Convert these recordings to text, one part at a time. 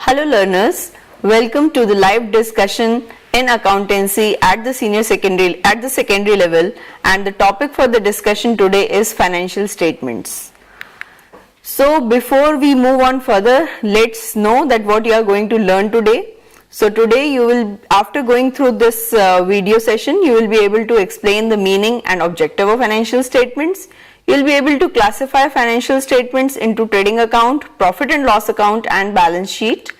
Hello learners, welcome to the live discussion in accountancy at the secondary level, and the topic for the discussion today is financial statements. So before we move on further, let's know that what you are going to learn today. So today you will, after going through this video session, you will be able to explain the meaning and objective of financial statements. You will be able to classify financial statements into trading account, profit and loss account and balance sheet.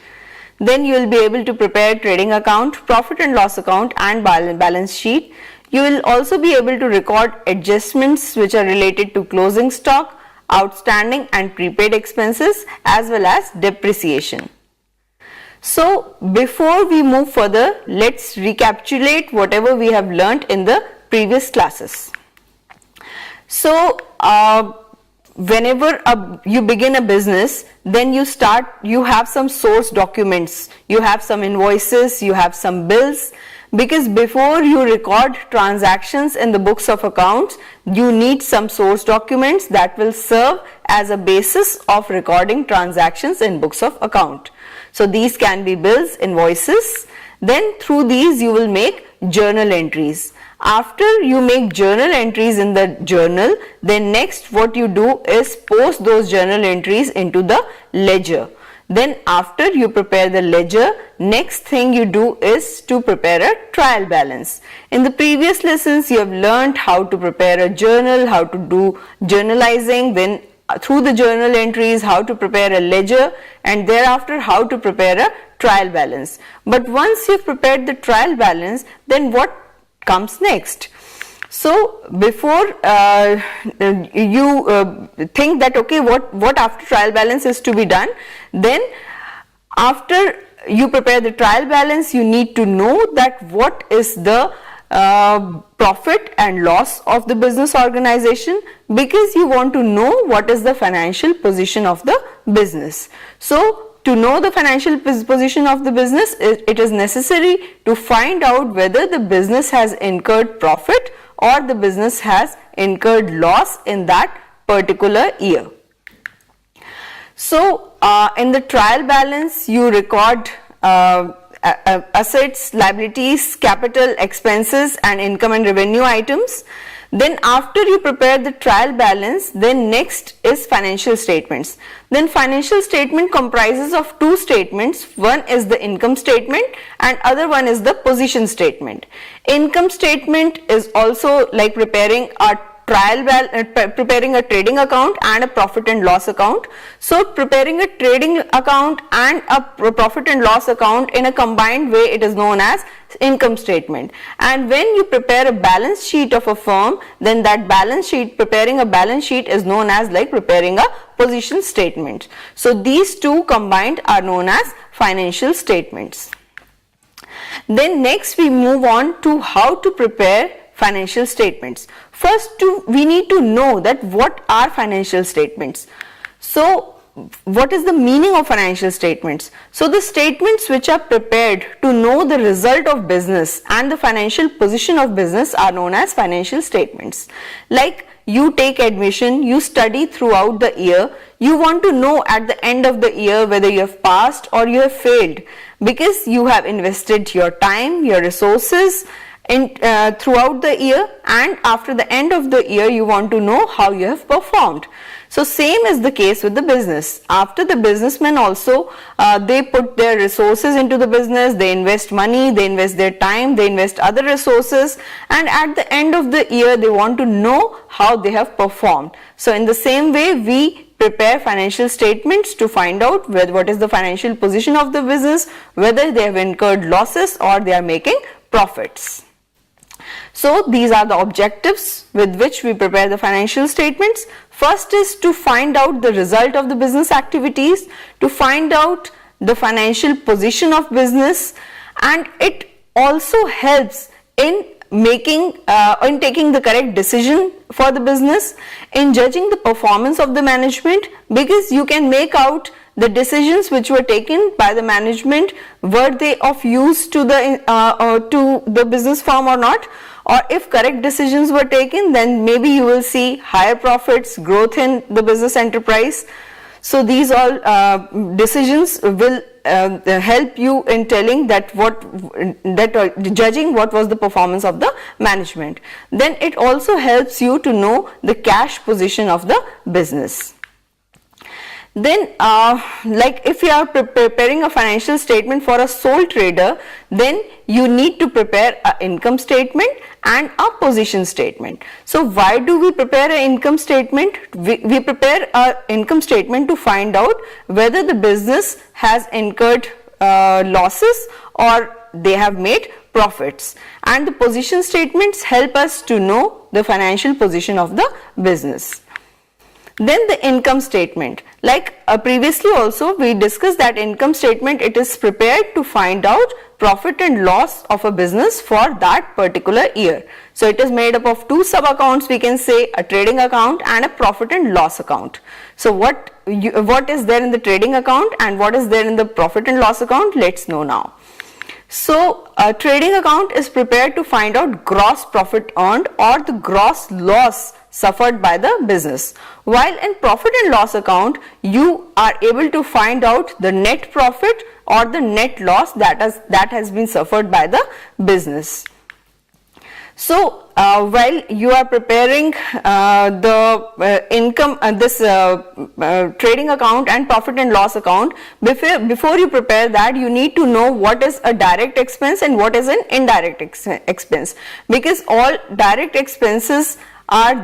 Then you will be able to prepare trading account, profit and loss account and balance sheet. You will also be able to record adjustments which are related to closing stock, outstanding and prepaid expenses, as well as depreciation. So before we move further, let's recapitulate whatever we have learnt in the previous classes. So whenever you begin a business, then you have some source documents, you have some invoices, you have some bills, because before you record transactions in the books of accounts, you need some source documents that will serve as a basis of recording transactions in books of account. So these can be bills, invoices. Then through these you will make journal entries. After you make journal entries in the journal, then next what you do is post those journal entries into the ledger. Then after you prepare the ledger, next thing you do is to prepare a trial balance. In the previous lessons you have learned how to prepare a journal, how to do journalizing, then through the journal entries how to prepare a ledger, and thereafter how to prepare a trial balance. But once you have prepared the trial balance, then what comes next? So before you think that okay, what after trial balance is to be done, then after you prepare the trial balance, you need to know that what is the profit and loss of the business organization, because you want to know what is the financial position of the business. So to know the financial position of the business, it is necessary to find out whether the business has incurred profit or the business has incurred loss in that particular year. So in the trial balance you record assets, liabilities, capital, expenses and income and revenue items. Then after you prepare the trial balance, then next is financial statements. Then financial statement comprises of two statements. One is the income statement and other one is the position statement. Income statement is also like preparing a preparing a trading account and a profit and loss account. So preparing a trading account and a profit and loss account in a combined way, it is known as income statement. And when you prepare a balance sheet of a firm, then that balance sheet, preparing a balance sheet is known as like preparing a position statement. So these two combined are known as financial statements. Then next we move on to how to prepare financial statements. First, we need to know that what are financial statements. So what is the meaning of financial statements? So the statements which are prepared to know the result of business and the financial position of business are known as financial statements. Like you take admission, you study throughout the year, you want to know at the end of the year whether you have passed or you have failed, because you have invested your time, your resources throughout the year, and after the end of the year you want to know how you have performed. So same is the case with the business. After the businessmen also they put their resources into the business, they invest money, they invest their time, they invest other resources, and at the end of the year they want to know how they have performed. So in the same way we prepare financial statements to find out what is the financial position of the business, whether they have incurred losses or they are making profits. So these are the objectives with which we prepare the financial statements. First is to find out the result of the business activities, to find out the financial position of business, and it also helps in taking the correct decision for the business, in judging the performance of the management, because you can make out the decisions which were taken by the management, were they of use to the business firm or not, or if correct decisions were taken, then maybe you will see higher profits, growth in the business enterprise. So these all decisions will help you in telling that judging what was the performance of the management. Then it also helps you to know the cash position of the business. Then like if you are preparing a financial statement for a sole trader, then you need to prepare an income statement and a position statement. So why do we prepare an income statement? We prepare an income statement to find out whether the business has incurred losses or they have made profits, and the position statements help us to know the financial position of the business. Then the income statement, like previously also we discussed that income statement, it is prepared to find out profit and loss of a business for that particular year. So it is made up of two sub accounts, we can say a trading account and a profit and loss account. So what is there in the trading account and what is there in the profit and loss account, let's know now. So a trading account is prepared to find out gross profit earned or the gross loss suffered by the business, while in profit and loss account you are able to find out the net profit or the net loss that has been suffered by the business. So while you are preparing the income trading account and profit and loss account, before you prepare that, you need to know what is a direct expense and what is an indirect expense, because all direct expenses are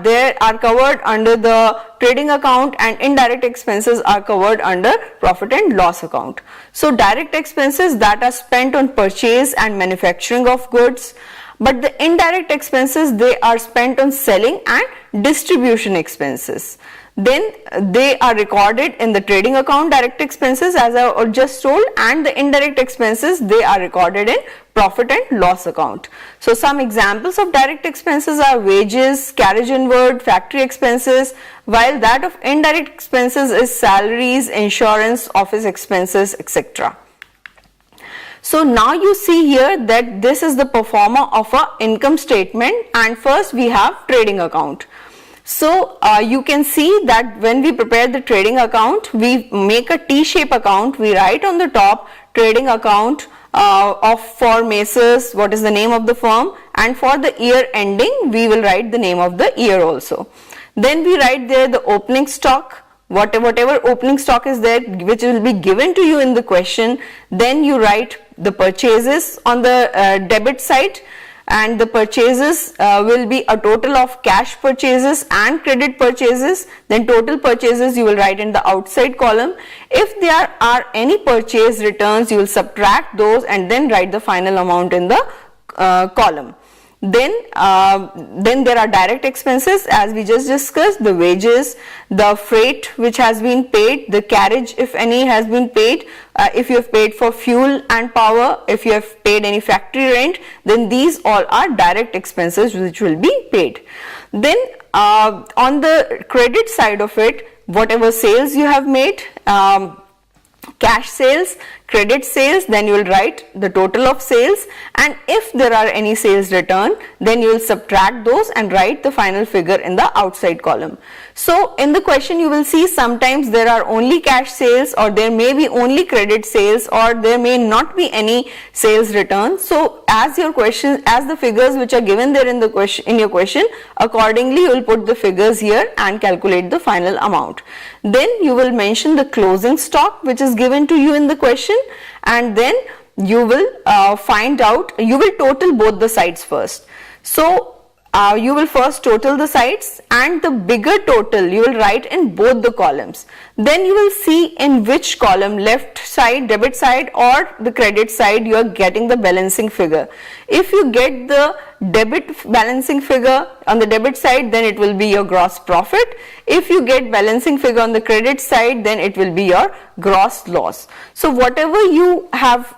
covered under the trading account and indirect expenses are covered under profit and loss account. So direct expenses that are spent on purchase and manufacturing of goods, but the indirect expenses, they are spent on selling and distribution expenses. Then they are recorded in the trading account, direct expenses as I just told, and the indirect expenses, they are recorded in profit and loss account. So some examples of direct expenses are wages, carriage inward, factory expenses, while that of indirect expenses is salaries, insurance, office expenses, etc. So now you see here that this is the pro forma of a income statement, and first we have trading account. So you can see that when we prepare the trading account, we make a T-shape account. We write on the top trading account for Messrs, what is the name of the firm, and for the year ending we will write the name of the year also. Then we write there the opening stock, whatever opening stock is there which will be given to you in the question. Then you write the purchases on the debit side, and the purchases will be a total of cash purchases and credit purchases. Then total purchases you will write in the outside column. If there are any purchase returns, you will subtract those and then write the final amount in the column. Then there are direct expenses as we just discussed, the wages, the freight which has been paid, the carriage if any has been paid, if you have paid for fuel and power, if you have paid any factory rent, then these all are direct expenses which will be paid. Then on the credit side of it, whatever sales you have made, cash sales, credit sales, then you will write the total of sales, and if there are any sales return, then you will subtract those and write the final figure in the outside column. So in the question you will see sometimes there are only cash sales, or there may be only credit sales, or there may not be any sales return. So as your question, as the figures which are given there in the question, in your question, accordingly you will put the figures here and calculate the final amount. Then you will mention the closing stock which is given to you in the question, and then you will find out, you will total both the sides first. So you will first total the sides, and the bigger total you will write in both the columns. Then you will see in which column, left side, debit side, or the credit side, you are getting the balancing figure. If you get the debit balancing figure on the debit side, then it will be your gross profit. If you get balancing figure on the credit side, then it will be your gross loss. So whatever you have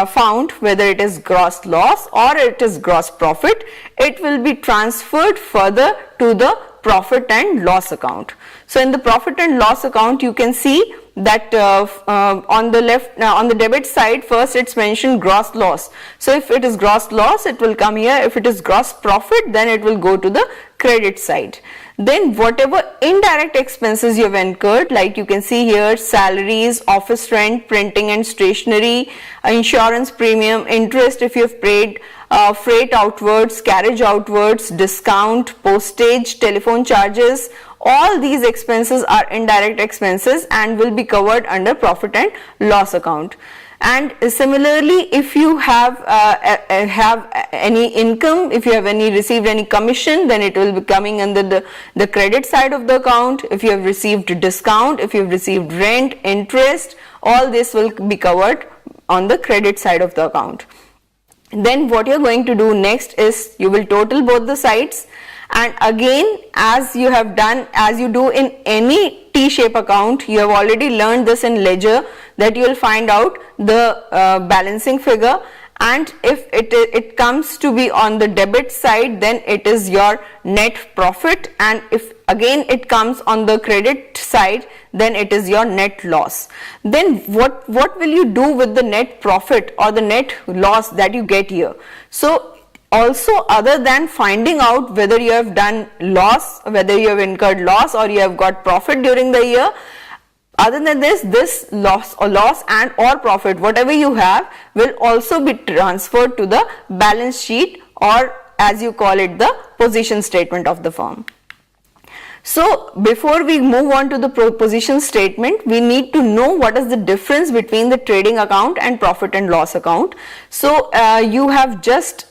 found, whether it is gross loss or it is gross profit, it will be transferred further to the profit and loss account. So in the profit and loss account you can see that on the left, on the debit side, first it's mentioned gross loss. So if it is gross loss, it will come here. If it is gross profit, then it will go to the credit side. Then whatever indirect expenses you have incurred, like you can see here, salaries, office rent, printing and stationery, insurance premium, interest if you have paid, freight outwards, carriage outwards, discount, postage, telephone charges, all these expenses are indirect expenses and will be covered under profit and loss account. And similarly, if you have any income, if you have received any commission, then it will be coming under the credit side of the account. If you have received discount, if you have received rent, interest, all this will be covered on the credit side of the account. Then what you are going to do next is you will total both the sides, and again, as you have done, as you do in any T-shape account, you have already learned this in ledger, that you will find out the balancing figure, and if it comes to be on the debit side, then it is your net profit, and if again it comes on the credit side, then it is your net loss. Then what will you do with the net profit or the net loss that you get here? So also, other than finding out whether you have done loss, whether you have incurred loss or you have got profit during the year, other than this loss and or profit, whatever you have, will also be transferred to the balance sheet, or as you call it, the position statement of the firm. So before we move on to the position statement, we need to know what is the difference between the trading account and profit and loss account. So you have just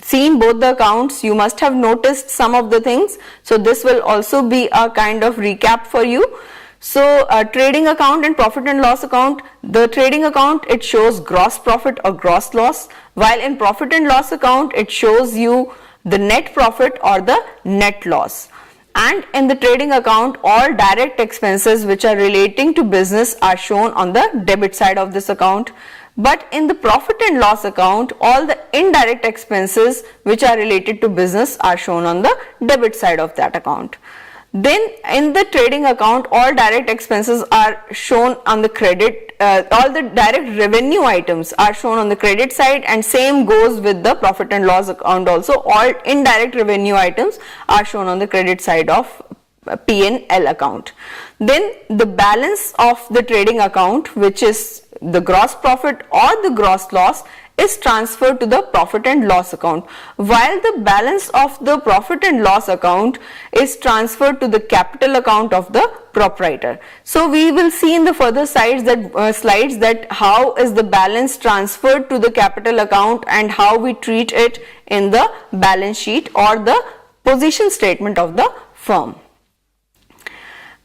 seen both the accounts, you must have noticed some of the things. So this will also be a kind of recap for you. So trading account and profit and loss account, the trading account, it shows gross profit or gross loss, while in profit and loss account it shows you the net profit or the net loss. And in the trading account, all direct expenses which are relating to business are shown on the debit side of this account. But in the profit and loss account, all the indirect expenses which are related to business are shown on the debit side of that account. Then in the trading account, all direct expenses are shown on the credit, all the direct revenue items are shown on the credit side, and same goes with the profit and loss account also. All indirect revenue items are shown on the credit side of P&L account. Then the balance of the trading account, which is the gross profit or the gross loss, is transferred to the profit and loss account, while the balance of the profit and loss account is transferred to the capital account of the proprietor. So we will see in the further slides that how is the balance transferred to the capital account and how we treat it in the balance sheet or the position statement of the firm.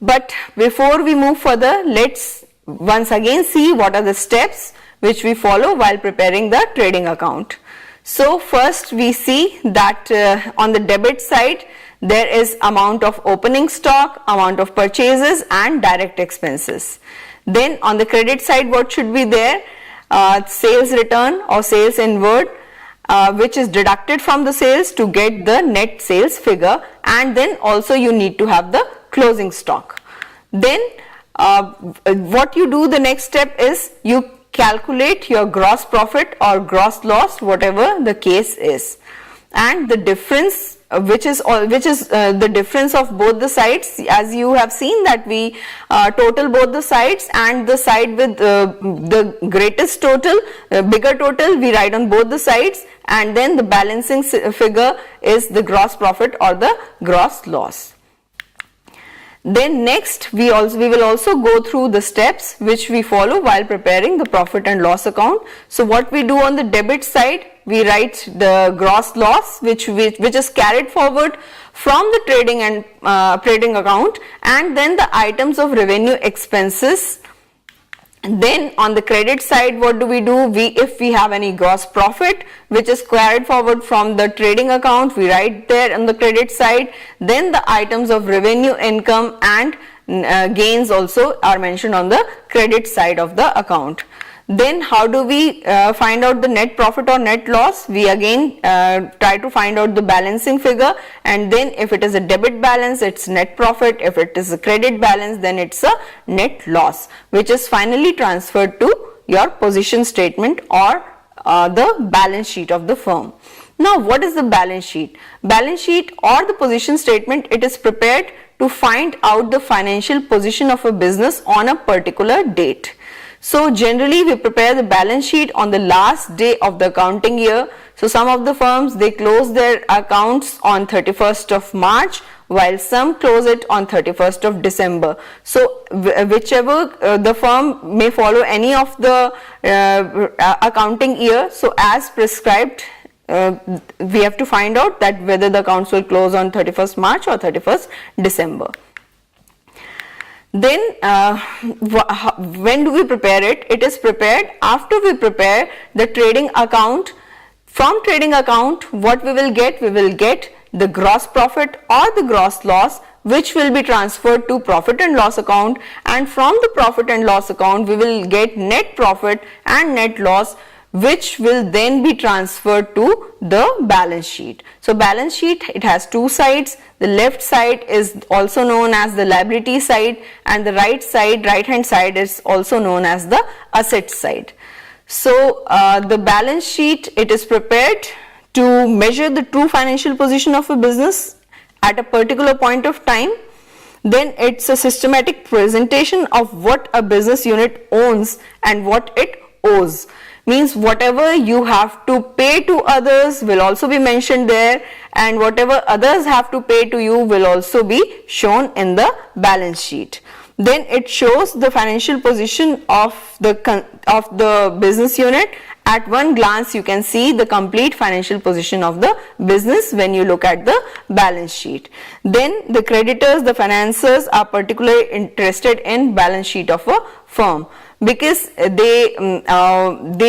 But before we move further, let's once again see what are the steps which we follow while preparing the trading account. So first we see that on the debit side there is amount of opening stock, amount of purchases and direct expenses. Then on the credit side, what should be there? Sales return or sales inward, which is deducted from the sales to get the net sales figure, and then also you need to have the closing stock. Then what you do, the next step is you calculate your gross profit or gross loss, whatever the case is, and the difference which is the difference of both the sides. As you have seen that we total both the sides, and the side with the greatest total, bigger total, we write on both the sides, and then the balancing figure is the gross profit or the gross loss. Then next we will also go through the steps which we follow while preparing the profit and loss account. So what we do on the debit side, we write the gross loss which is carried forward from the trading and trading account, and then the items of revenue expenses. Then on the credit side, what do? If we have any gross profit which is carried forward from the trading account, we write there on the credit side. Then the items of revenue, income and gains also are mentioned on the credit side of the account. Then how do we find out the net profit or net loss? We again try to find out the balancing figure, and then if it is a debit balance, it's net profit. If it is a credit balance, then it's a net loss, which is finally transferred to your position statement or the balance sheet of the firm. Now what is the balance sheet? Balance sheet or the position statement, it is prepared to find out the financial position of a business on a particular date. So generally we prepare the balance sheet on the last day of the accounting year. So some of the firms, they close their accounts on 31st of March, while some close it on 31st of December. So whichever the firm may follow any of the accounting year, so as prescribed, we have to find out that whether the accounts will close on 31st March or 31st December. Then when do we prepare it? It is prepared after we prepare the trading account. From trading account, what we will get? We will get the gross profit or the gross loss, which will be transferred to profit and loss account, and from the profit and loss account we will get net profit and net loss, which will then be transferred to the balance sheet. So balance sheet, it has two sides. The left side is also known as the liability side, and the right hand side is also known as the asset side. So the balance sheet, it is prepared to measure the true financial position of a business at a particular point of time. Then it's a systematic presentation of what a business unit owns and what it owes. Means whatever you have to pay to others will also be mentioned there, and whatever others have to pay to you will also be shown in the balance sheet. Then it shows the financial position of the business unit. At one glance you can see the complete financial position of the business when you look at the balance sheet. Then the creditors, the financiers are particularly interested in balance sheet of a firm, because they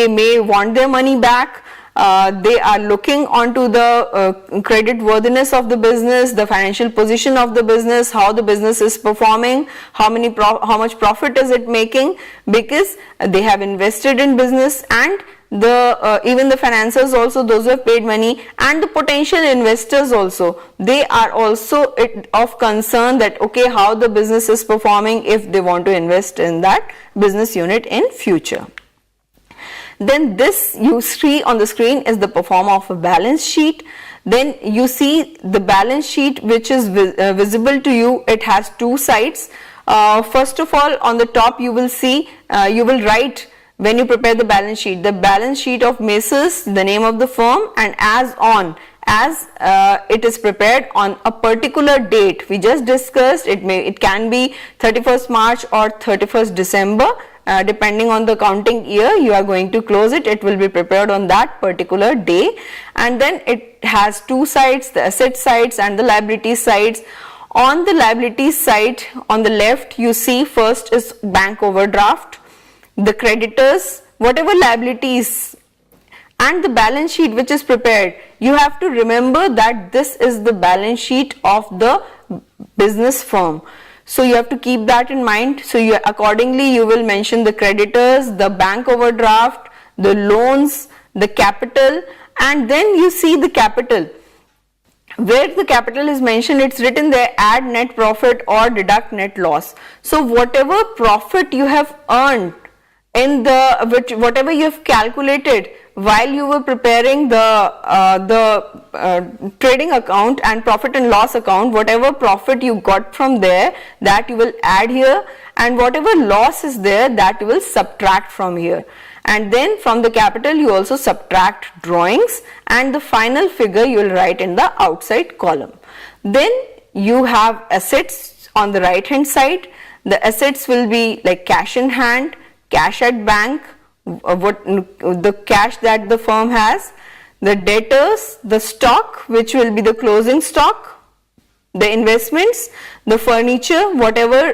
may want their money back. They are looking onto the credit worthiness of the business, the financial position of the business, how the business is performing, how much profit is it making, because they have invested in business, and even the financiers also, those who have paid money, and the potential investors also, they are also of concern that okay, how the business is performing if they want to invest in that business unit in future. Then this you see on the screen is the performer of a balance sheet. Then you see the balance sheet which is visible to you. It has two sides. First of all, on the top you will see, you will write, when you prepare the balance sheet of Messrs, the name of the firm, and as it is prepared on a particular date. We just discussed it can be 31st March or 31st December, depending on the accounting year you are going to close it. It will be prepared on that particular day, and then it has two sides, the asset sides and the liability sides. On the liability side, on the left, you see first is bank overdraft, the creditors, whatever liabilities, and the balance sheet which is prepared. You have to remember that this is the balance sheet of the business firm. So you have to keep that in mind. So accordingly you will mention the creditors, the bank overdraft, the loans, the capital, and then you see the capital. Where the capital is mentioned, it's written there, add net profit or deduct net loss. So whatever profit you have earned in whatever you have calculated while you were preparing the trading account and profit and loss account, whatever profit you got from there, that you will add here, and whatever loss is there, that you will subtract from here. And then from the capital you also subtract drawings, and the final figure you will write in the outside column. Then you have assets on the right hand side. The assets will be like cash in hand, cash at bank, the cash that the firm has, the debtors, the stock which will be the closing stock, the investments, the furniture, whatever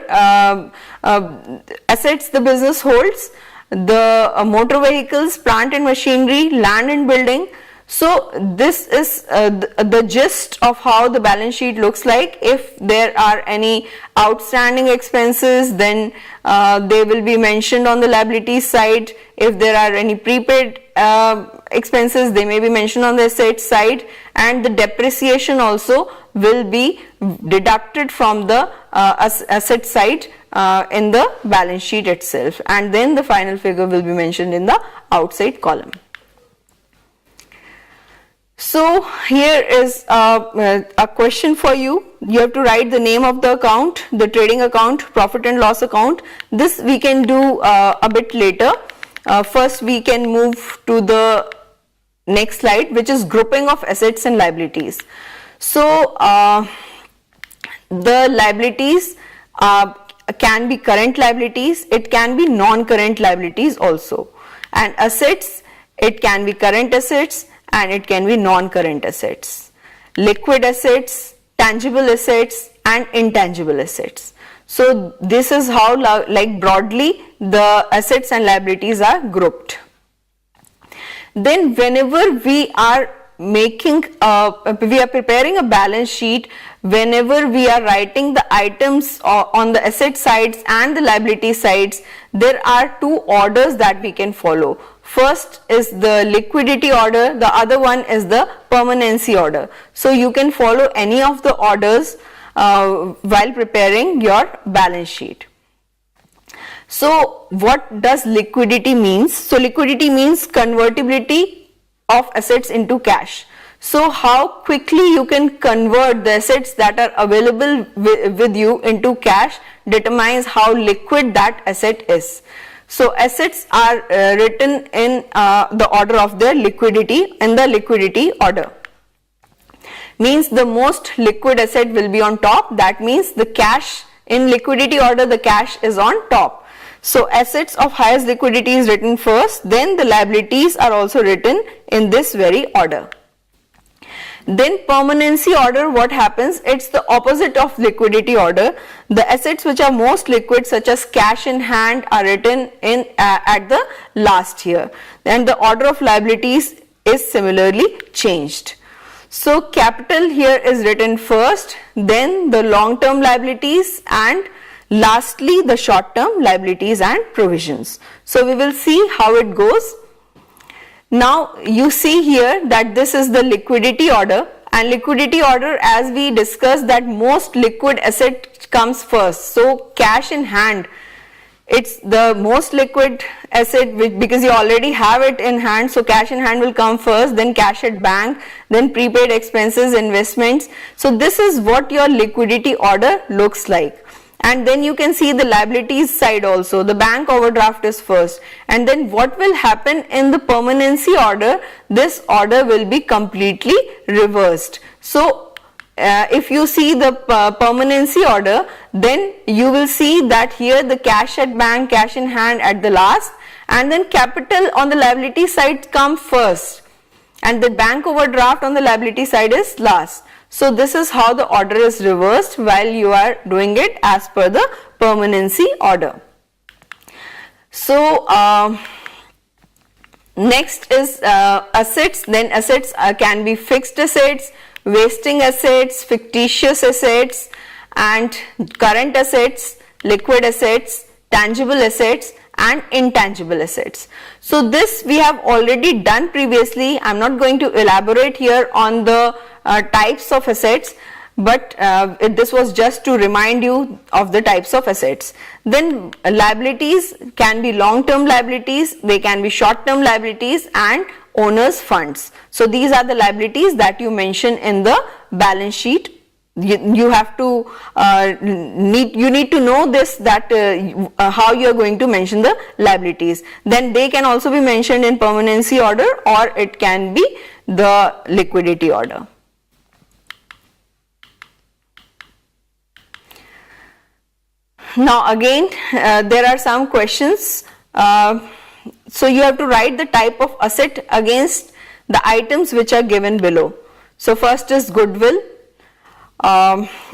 assets the business holds, the motor vehicles, plant and machinery, land and building. So this is the gist of how the balance sheet looks like. If there are any outstanding expenses, then they will be mentioned on the liability side. If there are any prepaid expenses, they may be mentioned on the asset side, and the depreciation also will be deducted from the asset side in the balance sheet itself, and then the final figure will be mentioned in the outside column. So here is a question for you. You have to write the name of the account, the trading account, profit and loss account. This we can do a bit later. First we can move to the next slide, which is grouping of assets and liabilities. So the liabilities can be current liabilities, it can be non-current liabilities also, and assets, it can be current assets and it can be non-current assets, liquid assets, tangible assets and intangible assets. So this is how like broadly the assets and liabilities are grouped. Then whenever we are preparing a balance sheet, whenever we are writing the items on the asset sides and the liability sides, there are two orders that we can follow. First is the liquidity order, the other one is the permanency order. So you can follow any of the orders while preparing your balance sheet. So what does liquidity means? So liquidity means convertibility of assets into cash. So how quickly you can convert the assets that are available with you into cash determines how liquid that asset is. So assets are written in the order of their liquidity in the liquidity order. Means the most liquid asset will be on top. That means the cash in liquidity order, the cash is on top. So assets of highest liquidity is written first, then the liabilities are also written in this very order. Then permanency order, what happens? It's the opposite of liquidity order. The assets which are most liquid, such as cash in hand, are written in at the last year. And the order of liabilities is similarly changed. So capital here is written first, then the long-term liabilities, and lastly the short-term liabilities and provisions. So we will see how it goes. Now you see here that this is the liquidity order, and liquidity order, as we discussed, that most liquid asset comes first. So cash in hand, it's the most liquid asset because you already have it in hand, so cash in hand will come first, then cash at bank, then prepaid expenses, investments. So this is what your liquidity order looks like. And then you can see the liabilities side also. The bank overdraft is first, and then what will happen in the permanency order? This order will be completely reversed. So if you see the permanency order, then you will see that here the cash at bank, cash in hand at the last, and then capital on the liability side come first, and the bank overdraft on the liability side is last. So this is how the order is reversed while you are doing it as per the permanency order. So next is assets. Then assets can be fixed assets, wasting assets, fictitious assets, and current assets, liquid assets, tangible assets and intangible assets. So this we have already done previously. I am not going to elaborate here on the types of assets, but this was just to remind you of the types of assets. Then liabilities can be long-term liabilities, they can be short-term liabilities and owners funds. So these are the liabilities that you mention in the balance sheet. You have to need to know this, that how you are going to mention the liabilities. Then they can also be mentioned in permanency order, or it can be the liquidity order. Now again there are some questions. So you have to write the type of asset against the items which are given below. So first is goodwill.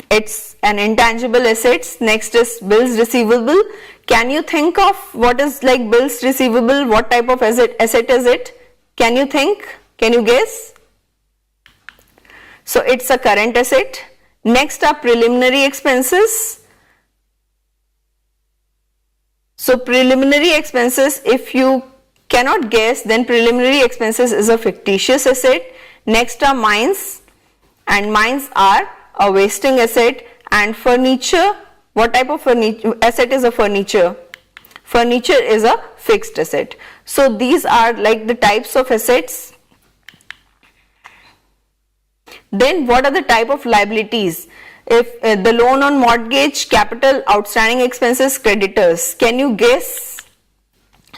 It's an intangible assets. Next is bills receivable. Can you think of what is like bills receivable? What type of asset is it? Can you think? Can you guess? So it's a current asset. Next are preliminary expenses. So preliminary expenses, if you cannot guess, then preliminary expenses is a fictitious asset. Next are mines, and mines are a wasting asset. And furniture, what type of asset is a furniture? Furniture is a fixed asset. So these are like the types of assets. Then what are the type of liabilities? If the loan on mortgage, capital, outstanding expenses, creditors. Can you guess?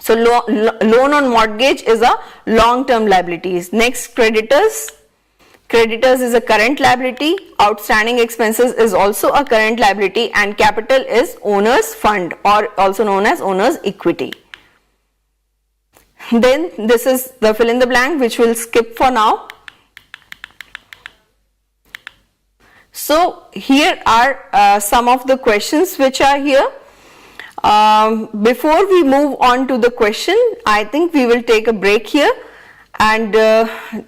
So loan on mortgage is a long-term liabilities. Next, creditors. Creditors is a current liability, outstanding expenses is also a current liability, and capital is owner's fund or also known as owner's equity. Then this is the fill in the blank, which we'll skip for now. So here are some of the questions which are here. Before we move on to the question, I think we will take a break here, and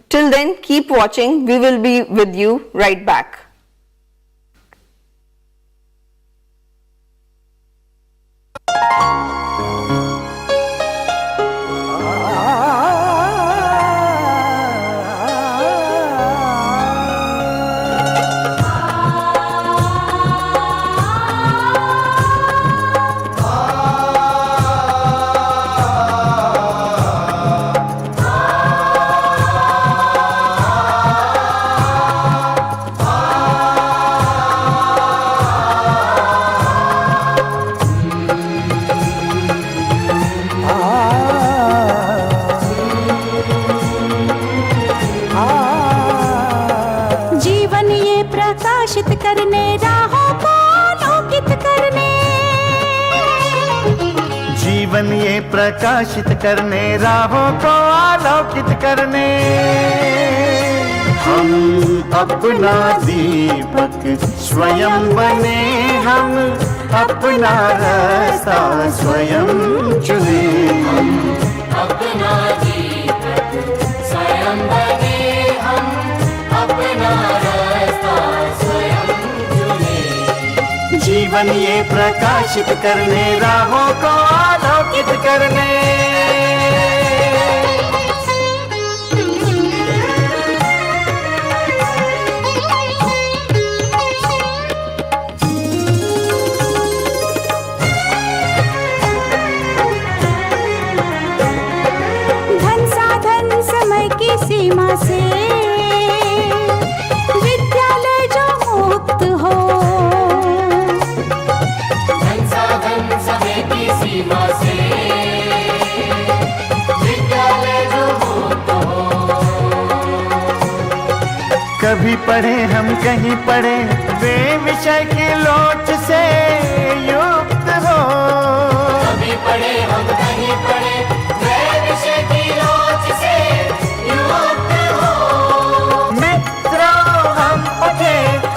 till then keep watching. We will be with you right back. जीवन ये प्रकाशित करने राहों को आलोकित करने हम अपना दीपक स्वयं बने, हम अपना रास्ता स्वयं चुने, हम अपना दीपक स्वयं बने, हम अपना रास्ता स्वयं चुने। जीवन ये प्रकाशित करने राहों को आलोकित करने। सीमा से विद्यालय जो मुक्त हो, धन साधन समय की सीमा से विद्यालय जो मुक्त हो। कभी पढ़े हम कहीं पढ़े वे विषय की लोच से युक्त हो, कभी पढ़े हम कहीं पढ़े वे विषय की लोच से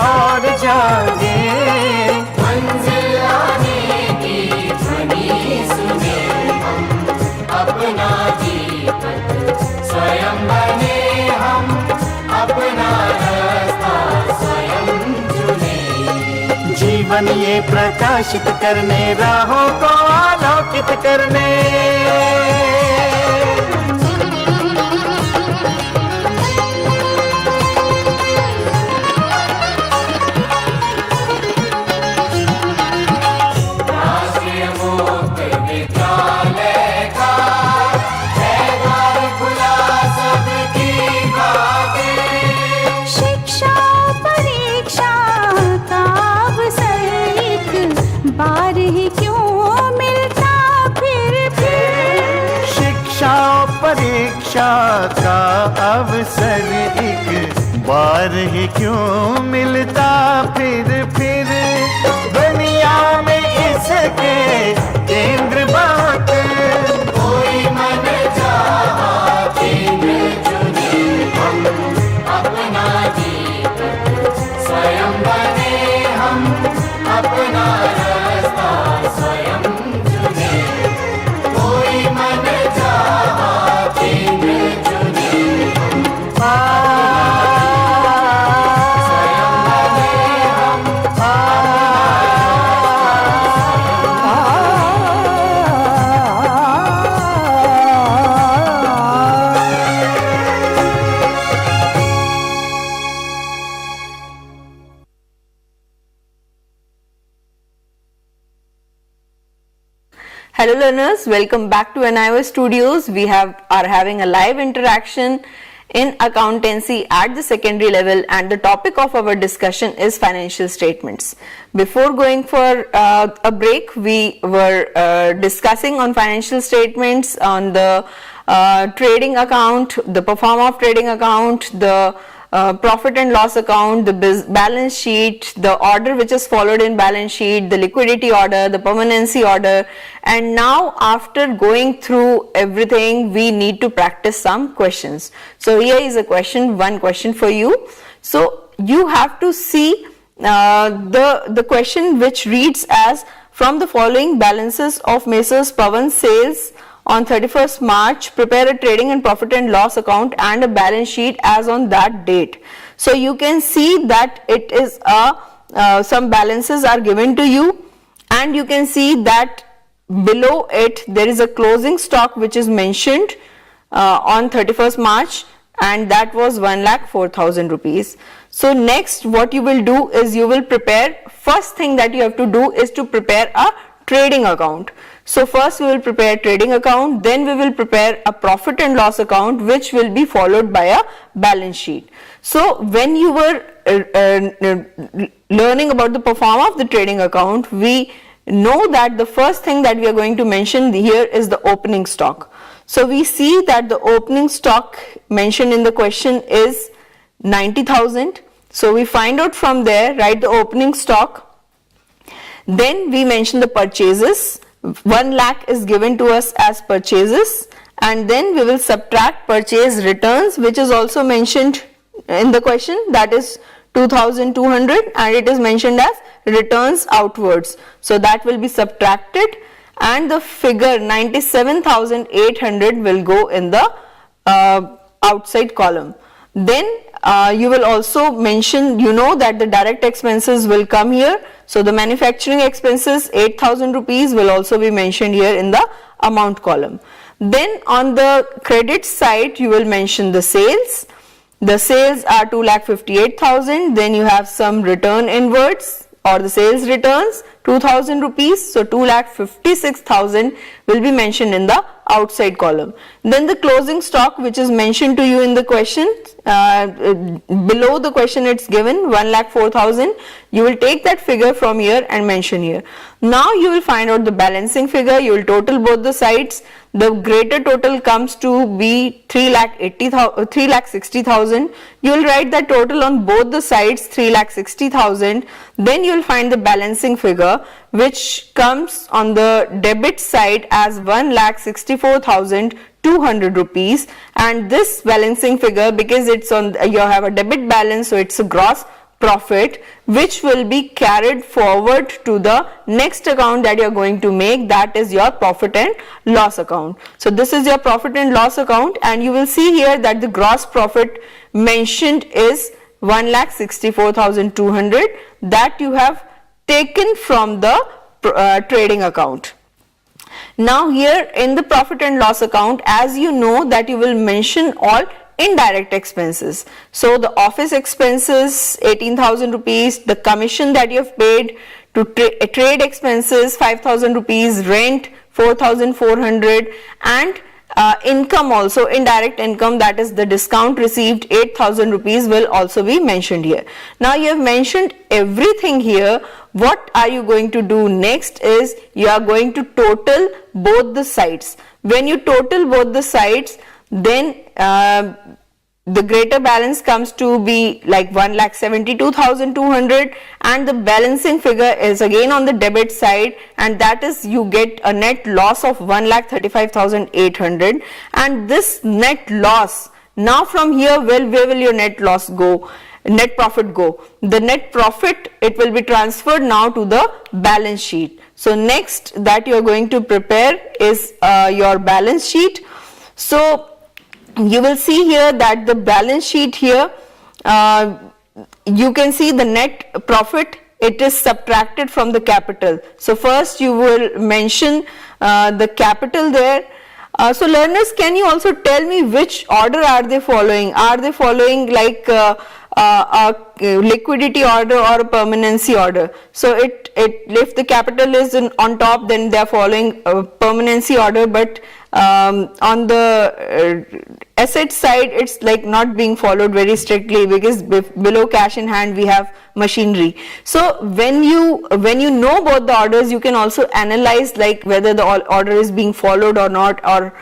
और जागे मंजिल आने की ध्वनि सुने, हम अपना दीपक स्वयं बने, हम अपना रास्ता स्वयं चुने। जीवन ये प्रकाशित करने राहों को आलोकित करने। परीक्षा का अवसर एक बार ही क्यों मिलता फिर दुनिया में इसके केंद्र बात कोई मन चाहा केंद्र चुने, हम अपना दीपक स्वयं बने, हम अपना रास्ता स्वयं चुने। कोई मन चाहा केंद्र चुने, Hello learners, welcome back to NIOS Studios. We are having a live interaction in accountancy at the secondary level, and the topic of our discussion is financial statements. Before going for a break, we were discussing on financial statements, on the trading account, the perform of trading account, the profit and loss account, the balance sheet, the order which is followed in balance sheet, the liquidity order, the permanency order, and now after going through everything we need to practice some questions. So here is a question, one question for you. So you have to see the question which reads as, from the following balances of Messrs. Pawan sales on 31st March, prepare a trading and profit and loss account and a balance sheet as on that date. So you can see that it is some balances are given to you, and you can see that below it there is a closing stock which is mentioned on 31st March, and that was 1,04,000 rupees. So next what you will do is you will prepare, first thing that you have to do is to prepare a trading account. So first we will prepare trading account, then we will prepare a profit and loss account, which will be followed by a balance sheet. So when you were learning about the perform of the trading account, we know that the first thing that we are going to mention here is the opening stock. So we see that the opening stock mentioned in the question is 90,000. So we find out from there, write the opening stock. Then we mention the purchases. 1 lakh is given to us as purchases, and then we will subtract purchase returns, which is also mentioned in the question, that is 2,200, and it is mentioned as returns outwards. So that will be subtracted, and the figure 97,800 will go in the outside column. Then you will also mention, you know that the direct expenses will come here. So the manufacturing expenses 8,000 rupees will also be mentioned here in the amount column. Then on the credit side you will mention the sales. The sales are 2,58,000. Then you have some return inwards or the sales returns 2,000 rupees. So 2,56,000 will be mentioned in the outside column. Then the closing stock, which is mentioned to you in the question, below the question it's given 1,04,000. You will take that figure from here and mention here. Now you will find out the balancing figure. You will total both the sides. The greater total comes to be 3,60,000. You will write that total on both the sides, 3,60,000. Then you will find the balancing figure, which comes on the debit side as 1,64,200 rupees, and this balancing figure, because it's on, you have a debit balance, so it's a gross profit, which will be carried forward to the next account that you are going to make, that is your profit and loss account. So this is your profit and loss account, and you will see here that the gross profit mentioned is 1,64,200 that you have taken from the trading account. Now here in the profit and loss account, as you know that you will mention all indirect expenses. So the office expenses 18,000 rupees, the commission that you have paid to trade expenses 5,000 rupees, rent 4,400, and income also, indirect income, that is the discount received 8,000 rupees will also be mentioned here. Now you have mentioned everything here. What are you going to do next is you are going to total both the sides. When you total both the sides, then the greater balance comes to be like 1,72,200, and the balancing figure is again on the debit side, and that is you get a net loss of 1,35,800. and this net loss, now from here, well, where will your net loss go? Net profit go? The net profit, it will be transferred now to the balance sheet. So next that you are going to prepare is your balance sheet. So you will see here that the balance sheet here, you can see the net profit, it is subtracted from the capital. So first you will mention the capital there. So learners, can you also tell me which order are they following? Are they following like a liquidity order or a permanency order? So if the capital is on top, then they are following a permanency order, but on the asset side, it's like not being followed very strictly, because below cash in hand we have machinery. So when you know both the orders, you can also analyze like whether the order is being followed or not, or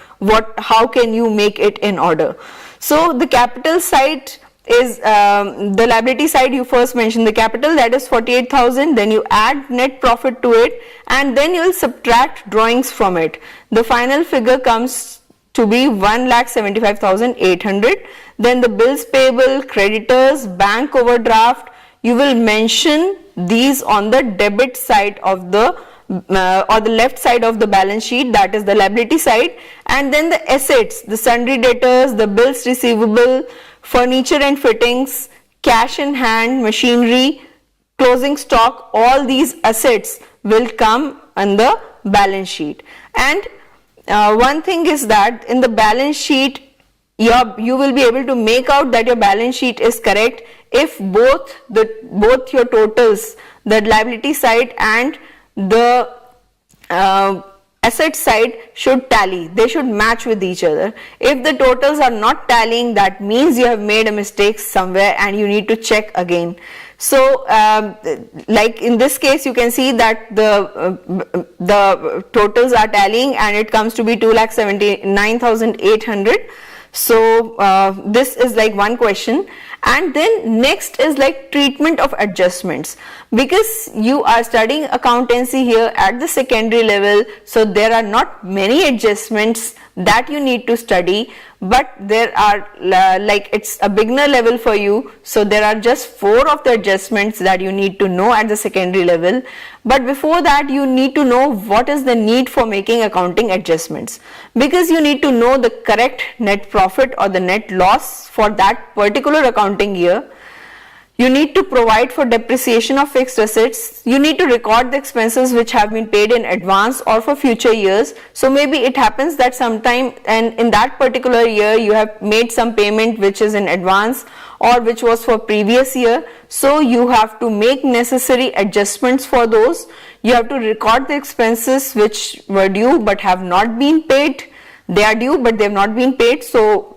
how can you make it in order. So the capital side is the liability side. You first mention the capital, that is 48,000, then you add net profit to it, and then you will subtract drawings from it. The final figure comes to be 1,75,800. Then the bills payable, creditors, bank overdraft, you will mention these on the debit side of the or the left side of the balance sheet, that is the liability side. And then the assets, the sundry debtors, the bills receivable, furniture and fittings, cash in hand, machinery, closing stock, all these assets will come on the balance sheet. And one thing is that in the balance sheet, you will be able to make out that your balance sheet is correct if both your totals, the liability side and the asset side, should tally. They should match with each other. If the totals are not tallying, that means you have made a mistake somewhere and you need to check again. So like in this case, you can see that the totals are tallying and it comes to be 2,79,800. So this is like one question. And then next is like treatment of adjustments, because you are studying accountancy here at the secondary level, so there are not many adjustments that you need to study, but there are like it's a beginner level for you, so there are just 4 of the adjustments that you need to know at the secondary level. But before that, you need to know what is the need for making accounting adjustments, because you need to know the correct net profit or the net loss for that particular accounting year. You need to provide for depreciation of fixed assets. You need to record the expenses which have been paid in advance or for future years. So maybe it happens that sometime and in that particular year you have made some payment which is in advance or which was for previous year. So you have to make necessary adjustments for those. You have to record the expenses which were due but have not been paid. They are due but they have not been paid. So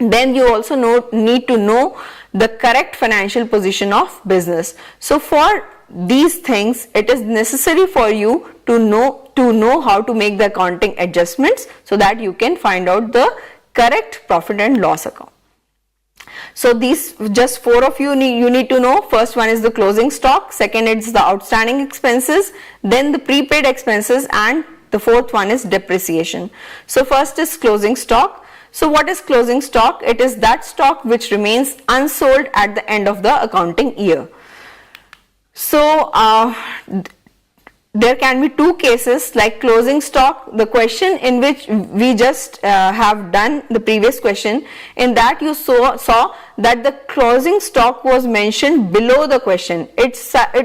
then you also need to know the correct financial position of business. So for these things, it is necessary for you to know how to make the accounting adjustments so that you can find out the correct profit and loss account. So these just 4 of you need to know. First one is the closing stock, second is the outstanding expenses, then the prepaid expenses, and the fourth one is depreciation. So first is closing stock. So what is closing stock? It is that stock which remains unsold at the end of the accounting year. So there can be 2 cases like closing stock. The question in which we just have done the previous question, in that you saw that the closing stock was mentioned below the question. It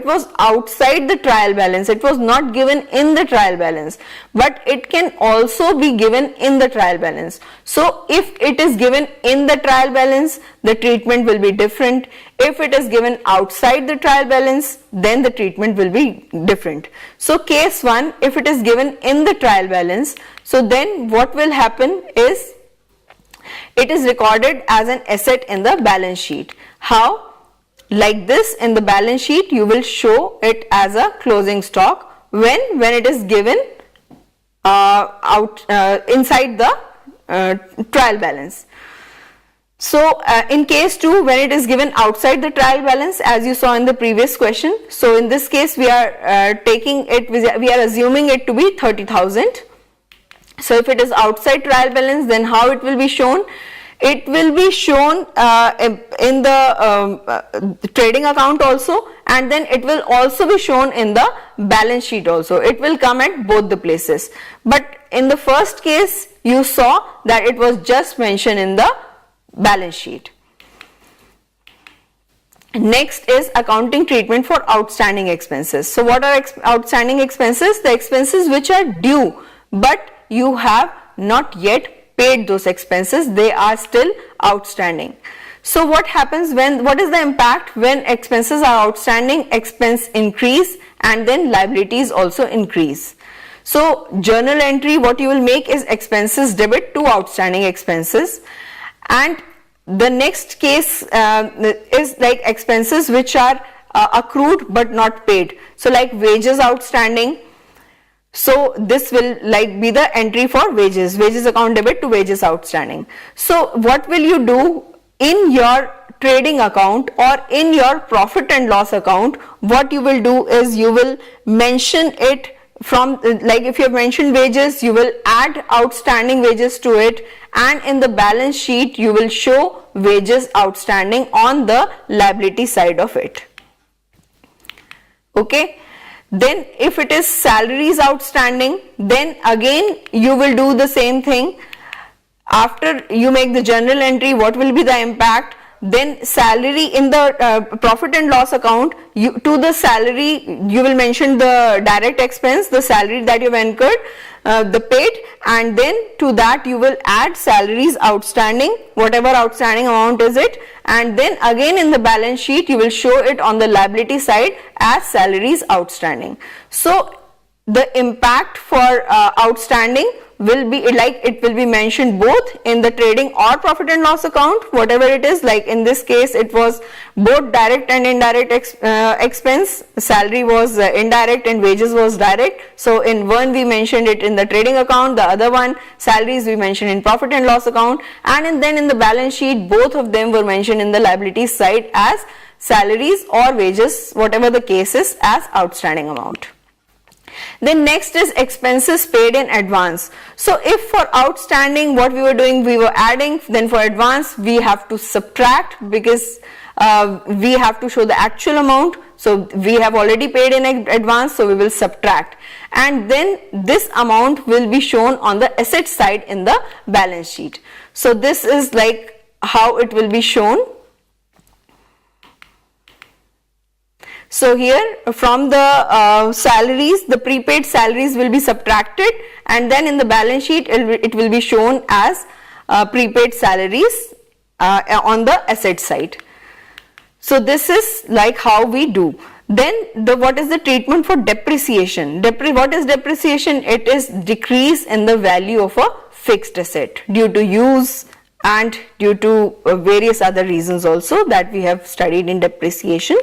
was outside the trial balance. It was not given in the trial balance, but it can also be given in the trial balance. So if it is given in the trial balance, the treatment will be different. If it is given outside the trial balance, then the treatment will be different. So case 1, if it is given in the trial balance, so then what will happen is it is recorded as an asset in the balance sheet. How? Like this, in the balance sheet you will show it as a closing stock when it is given inside the trial balance. So in case 2, when it is given outside the trial balance, as you saw in the previous question, so in this case we are we are assuming it to be 30,000. So if it is outside trial balance, then how it will be shown? It will be shown in the trading account also, and then it will also be shown in the balance sheet also. It will come at both the places. But in the first case, you saw that it was just mentioned in the balance sheet. Next is accounting treatment for outstanding expenses. So what are outstanding expenses? The expenses which are due but you have not yet paid those expenses, they are still outstanding. So what happens what is the impact when expenses are outstanding? Expense increase and then liabilities also increase. So journal entry, what you will make is expenses debit to outstanding expenses, and the next case is like expenses which are accrued but not paid. So like wages outstanding. So this will like be the entry for wages account debit to wages outstanding. So what will you do in your trading account or in your profit and loss account? What you will do is you will mention it from, like if you have mentioned wages, you will add outstanding wages to it, and in the balance sheet you will show wages outstanding on the liability side of it. Okay. Then if it is salaries outstanding, then again you will do the same thing. After you make the journal entry, what will be the impact? Then salary in the profit and loss account, to the salary you will mention the direct expense, the salary that you have incurred, the paid, and then to that you will add salaries outstanding, whatever outstanding amount is it, and then again in the balance sheet you will show it on the liability side as salaries outstanding. So the impact for outstanding will be like, it will be mentioned both in the trading or profit and loss account, whatever it is. Like in this case it was both direct and indirect expense, salary was indirect and wages was direct. So in one we mentioned it in the trading account, the other one salaries we mentioned in profit and loss account, and then in the balance sheet both of them were mentioned in the liabilities side as salaries or wages, whatever the case is, as outstanding amount. Then next is expenses paid in advance. So if for outstanding what we were doing, we were adding, then for advance we have to subtract, because we have to show the actual amount. So we have already paid in advance, so we will subtract, and then this amount will be shown on the asset side in the balance sheet. So this is like how it will be shown. So here from the salaries, the prepaid salaries will be subtracted, and then in the balance sheet it will be shown as prepaid salaries on the asset side. So this is like how we do. Then what is the treatment for depreciation? What is depreciation? It is decrease in the value of a fixed asset due to use and due to various other reasons also that we have studied in depreciation.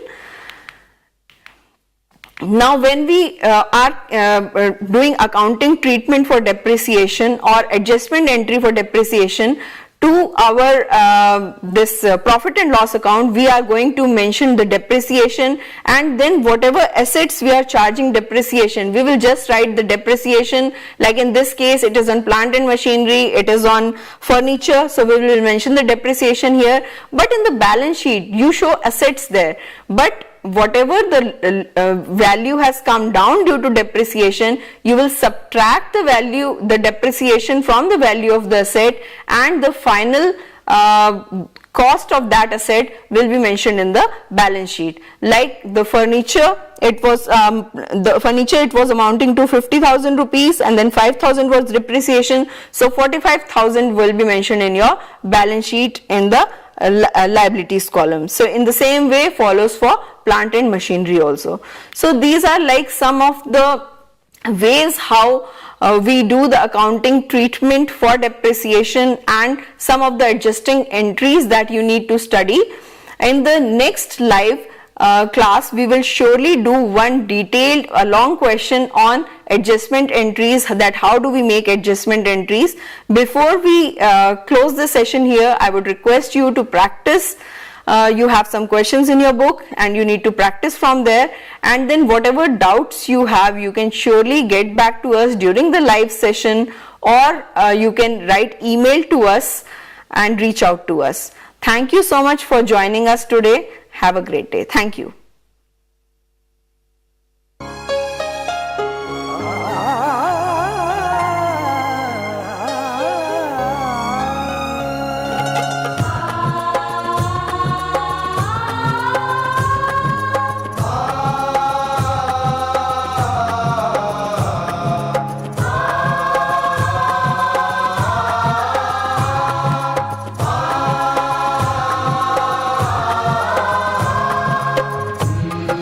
Now when we are doing accounting treatment for depreciation or adjustment entry for depreciation to our this profit and loss account, we are going to mention the depreciation, and then whatever assets we are charging depreciation, we will just write the depreciation. Like in this case it is on plant and machinery, it is on furniture, so we will mention the depreciation here. But in the balance sheet you show assets there, but whatever the value has come down due to depreciation, you will subtract the value, the depreciation from the value of the asset, and the final cost of that asset will be mentioned in the balance sheet. Like the furniture, it was amounting to 50,000 rupees, and then 5,000 was depreciation, so 45,000 will be mentioned in your balance sheet in the liabilities column. So in the same way follows for plant and machinery also. So these are like some of the ways how we do the accounting treatment for depreciation and some of the adjusting entries that you need to study. In the next live class we will surely do one detailed long question on adjustment entries, that how do we make adjustment entries. Before we close the session here, I would request you to practice. You have some questions in your book and you need to practice from there, and then whatever doubts you have you can surely get back to us during the live session, or you can write email to us and reach out to us. Thank you so much for joining us today. Have a great day. Thank you.